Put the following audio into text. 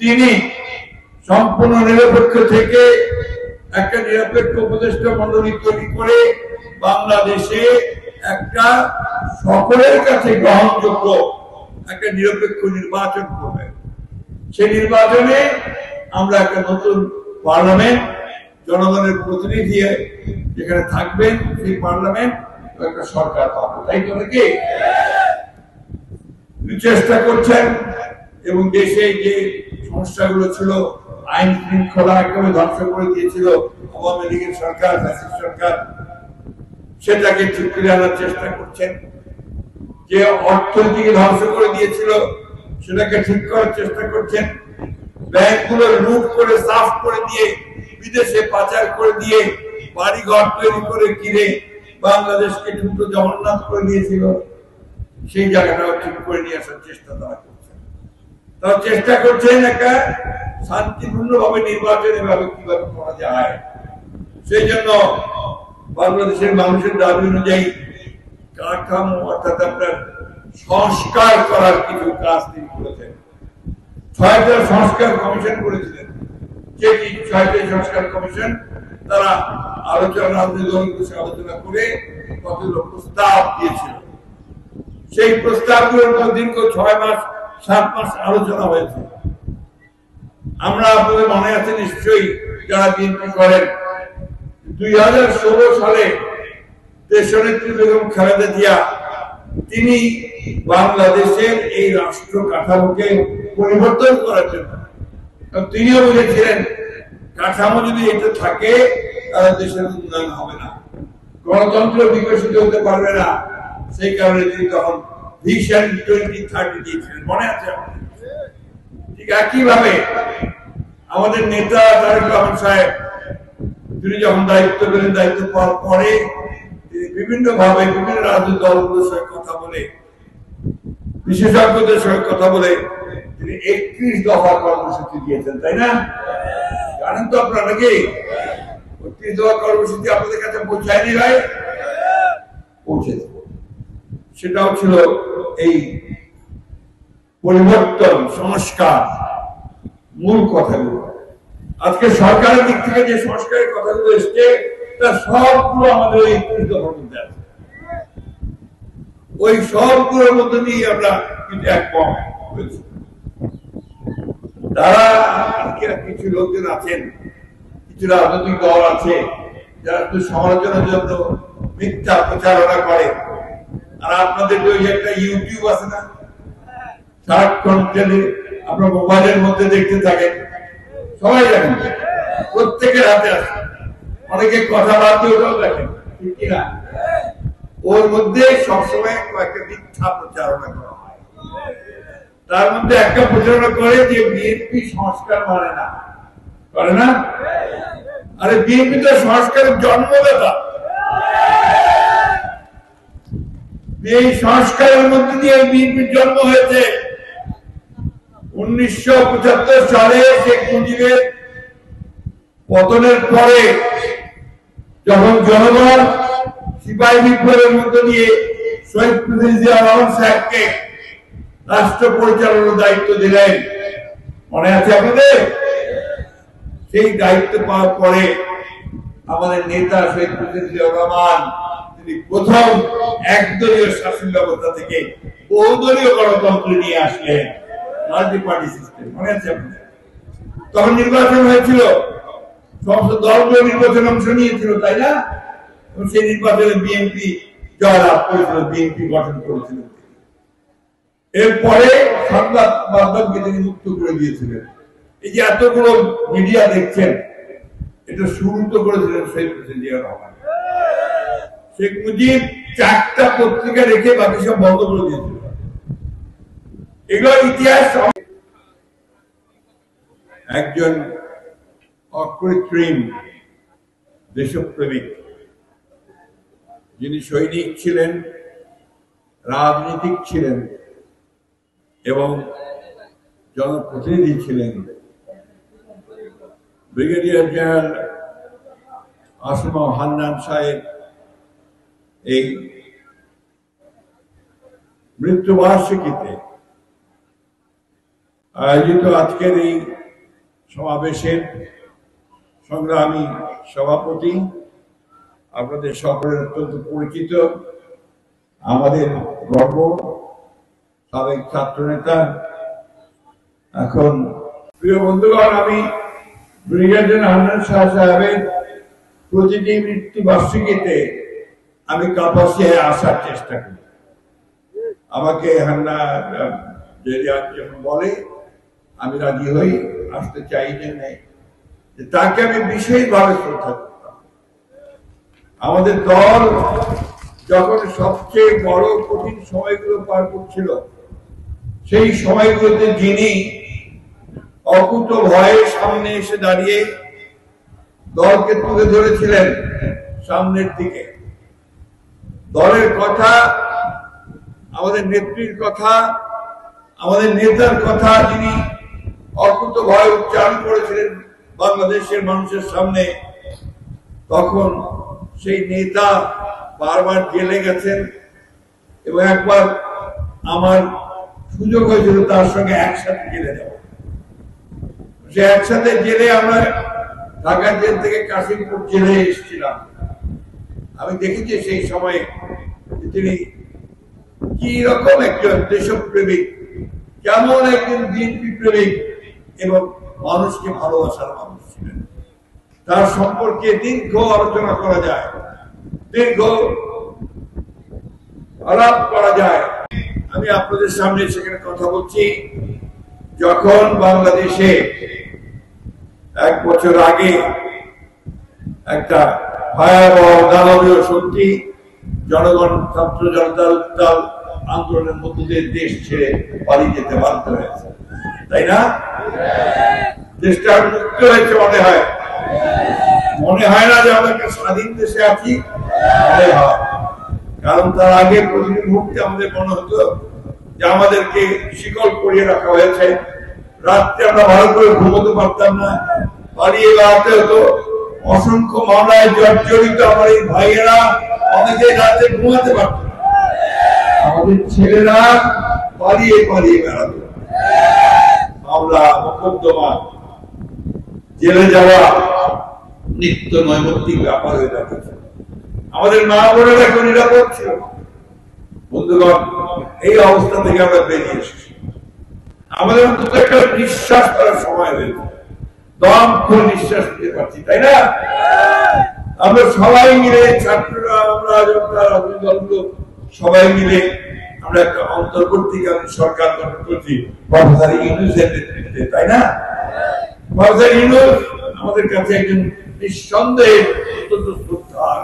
তিনি সম্পূর্ণ নিরপেক্ষ থেকে একটা নিরপেক্ষ উপদেষ্টা মণ্ডলী তৈরি করে বাংলাদেশে একটা সকলের কাছে গ্রহণযোগ্য একটা নিরপেক্ষ নির্বাচন করবে। সেই নির্বাচনে আমরা একটা নতুন পার্লামেন্ট, জনগণের প্রতিনিধি যেখানে থাকবেন, সেই পার্লামেন্ট একটা সরকার পাবে। তাই তো নাকি চেষ্টা করছেন। এবং দেশে যে সমস্যাগুলো ছিল, আইন শৃঙ্খলা একেবারে ধ্বংস করে দিয়েছিল আওয়ামী লীগের সরকার, ফ্যাসিস্ট সরকার, সেটাকে ঠিক করে আনার চেষ্টা করছেন। যে অর্থনীতিকে ধ্বংস করে দিয়েছিল সেটাকে ঠিক করার চেষ্টা করছেন। ব্যাংকগুলো লুট করে সাফ করে দিয়ে বিদেশে পাচার করে দিয়ে বাড়ি ঘর তৈরি করে কিনে বাংলাদেশকে দ্রুত জগন্নাথ করে দিয়েছিল, সেই জায়গাটাও ঠিক করে নিয়ে আসার চেষ্টা তারা করছেন। তারা চেষ্টা করছেন একটা শান্তিপূর্ণভাবে নির্বাচন এভাবে কিভাবে করা যায়। সেই জন্য বাংলাদেশের মানুষের দাবি অনুযায়ী কাঠামো অর্থাৎ আপনার সংস্কার করার কিছু কাজ তিনি করেছেন। 6টা সংস্কার কমিশন করেছিলেন। যে 6টা সংস্কার কমিশন তারা আলোচনা করে কতগুলো প্রস্তাব দিয়েছিল। সেই প্রস্তাবগুলোর মধ্যে দীর্ঘ 6 মাস 7 মাস আলোচনা হয়েছে। আমরা আপনাদের মনে আছে নিশ্চয়ই যারা বিএনপি করেন, 2016 সালে দেশনেত্রী বেগম খালেদা জিয়া তিনি বাংলাদেশের এই রাষ্ট্র কাঠামোকে পরিবর্তন করার জন্য তিনিও বলেছিলেন কাঠামো যদি এটা থাকে তাহলে দেশের উন্নয়ন হবে না, গণতন্ত্র বিকশিত হতে পারবে না। সেই কারণে তিনি তখন ভিশন 2030 দিয়েছিলেন, মনে আছে? ঠিক একইভাবে আমাদের নেতা তারেক রহমান সাহেব তিনি যখন দায়িত্ব পেলেন, দায়িত্ব পাওয়ার পরে তিনি বিভিন্ন ভাবে বিভিন্ন রাজনৈতিক দলগুলোর সঙ্গে কথা বলে, বিশেষজ্ঞদের সঙ্গে কথা বলে তিনি 31 দফা কর্মসূচি দিয়েছেন, তাই না? জানেন তো আপনারা নাকি? 31 দফা কর্মসূচি আপনাদের কাছে পৌঁছায়নি ভাই? পৌঁছে দেব। সেটাও ছিল এই পরিবর্তন, সংস্কার, মূল কথাগুলো। আজকে সরকারের দিক থেকে যে সংস্কারের কথাগুলো এসছে তার সবগুলো আমাদের ওই 31 দফার মধ্যে আছে। ওই সবগুলোর মধ্যে দিয়ে আমরা কিন্তু একমত হয়েছি। তারা কিছু লোকজন আছেন, কিছু রাজনৈতিক দল আছে যারা একটু সমালোচনার জন্য মিথ্যা প্রচারণা করে। আর আপনাদের ওই একটা ইউটিউব আছে না, সারাক্ষণ আপনার মোবাইলের মধ্যে দেখতে থাকেন, সবাই দেখেন, প্রত্যেকের হাতে আছে, অনেকে কথাবার্তা ওটাও দেখেন, ঠিক কিনা? ওর মধ্যে সবসময় কয়েকটা মিথ্যা প্রচারণা করা হয়। তার মধ্যে একটা প্রচারণা করে যে বিএনপি সংস্কার মানে না, করে না? আরে বিএনপি তো সংস্কারের জন্মদাতা। এই সংস্কারের মধ্যে দিয়ে বিএনপির জন্ম হয়েছে। 1975 সালে শেখ মুজিবের পতনের পরে যখন জনগণ সিপাহী বিপ্লবের মধ্য দিয়ে শহীদ প্রেসিডেন্ট জিয়াউর রহমান সাহেবকে রাষ্ট্র পরিচালনার দায়িত্ব দিলেন, মনে আছে আপনাদের? সেই দায়িত্ব পাওয়ার পরে আমাদের নেতা শহীদ প্রেসিডেন্ট জিয়াউর রহমান তিনি প্রথম একদলীয় শাসন ব্যবস্থা থেকে বহুদলীয় গণতন্ত্র নিয়ে আসলেন, মাল্টি পার্টি সিস্টেম, মনে আছে আপনাদের? তখন নির্বাচন হয়েছিল, সমস্ত দলগুলো নির্বাচনে অংশ নিয়েছিল, তাই না? সেই নির্বাচনে বিএনপি জয়লাভ করেছিল, বিএনপি গঠন করেছিল। এরপরে সংবাদ মাধ্যমকে তিনি মুক্ত করে দিয়েছিলেন। এই যে এতগুলো মিডিয়া দেখছেন, এটা শুরু তো করেছিলেন শেখ মুজিবুর রহমান। শেখ মুজিব 4টা পত্রিকা রেখে বাকি সব বন্ধ করে দিয়েছিল। এগুলো ইতিহাস। একজন অকৃত্রিম দেশপ্রেমিক, যিনি সৈনিক ছিলেন, রাজনীতিক ছিলেন এবং জনপ্রতিনিধি ছিলেন, ব্রিগেডিয়ার জেনারেল আসিফ হান্নান সাহেব এই মৃত্যুবার্ষিকীতে আয়োজিত আজকের এই সমাবেশের সংগ্রামী সভাপতি, আপনাদের সকলের অত্যন্ত পরিচিত, আমাদের গর্ব, সাবেক ছাত্র নেতা, এখন প্রিয় বন্ধুগণ, আমি ব্রিগেডিয়ার হান্নান শাহ সাহেবের প্রতিটি মৃত্যুবার্ষিকীতে আমি কাপাসিয়ায় আসার চেষ্টা করি। আমাকে হান্না যখন বলে আমি রাজি হই, আসতে চাই যে তাকে আমি বিশেষভাবে শ্রদ্ধা করতাম। আমাদের দল যখন সবচেয়ে বড় কঠিন সময়গুলো পার করছিল, সেই সময়গুলোতে যিনি অকুত ভয়ে সামনে এসে দাঁড়িয়ে দলকে তুলে ধরেছিলেন সামনের দিকে, দলের কথা, আমাদের নেত্রীর কথা, আমাদের নেতার কথা যিনি অকুত ভয় উচ্চারণ করেছিলেন বাংলাদেশের মানুষের সামনে, তখন সেই নেতা বারবার জেলে গেছেন এবং একবার আমার সুযোগ হয়েছিল তার সঙ্গে একসাথে জেলে যাওয়া। সে একসাথে জেলে আমরা ঢাকা জেল থেকে কাশিমপুর জেলে এসেছিলাম। আমি দেখেছি সেই সময়ে তিনি কি রকম একজন দেশপ্রেমিক, কেমন একজন বিএনপি প্রেমিক এবং মানুষকে ভালোবাসার মানুষ ছিলেন। তার সম্পর্কে দীর্ঘ আলোচনা করা যায়, দীর্ঘ আলাপ করা যায়। আমি আপনাদের সামনে সেখানে কথা বলছি যখন বাংলাদেশে 1 বছর আগে একটা ভয়াবহ দানবীয় শক্তি জনগণ, ছাত্র জনতার উত্তাল আন্দোলনের মধ্যে দিয়ে দেশ ছেড়ে পালিয়ে যেতে বাধ্য হয়েছে, তাই না? দেশটা মুক্ত হয়েছে মনে হয় না যে আমরা একটা স্বাধীন দেশে আছি, মনে হয়। কারণ তার আগে প্রতিটি মুহূর্তে আমাদের মনে হতো যে আমাদেরকে শিকল পরিয়ে রাখা হয়েছে, রাত্রে আমরা ভালো করে ঘুমোতে পারতাম না, পালিয়ে বেড়াতে হতো। অসংখ্য মামলায় জর্জরিত আমার এই ভাইয়েরা অনেকে রাতে ঘুমাতে পারত না, আমাদের ছেলেরা পালিয়ে বেড়াতো। মামলা, মোকদ্দমা, জেলে যাওয়া নিত্য নৈমিত্তিক ব্যাপার হয়ে যাচ্ছে। আমাদের মা বোনেরা কেউ নিরাপদ ছিল। বন্ধুগণ, এই অবস্থা থেকে আমরা বেরিয়ে এসেছি। আমাদের অন্তত একটা নিঃশ্বাস করার সময় হয়েছে, দম খুলে নিঃশ্বাস নিতে পারছি, তাই না? আমরা সবাই মিলে, ছাত্ররা, আমরা সবাই মিলে আমরা একটা অন্তর্বর্তীকালীন সরকার গঠন করছি প্রফেসর ইউনূসের নেতৃত্বে, তাই না? প্রফেসর ইউনূস আমাদের কাছে একজন নিঃসন্দেহে অত্যন্ত শ্রদ্ধার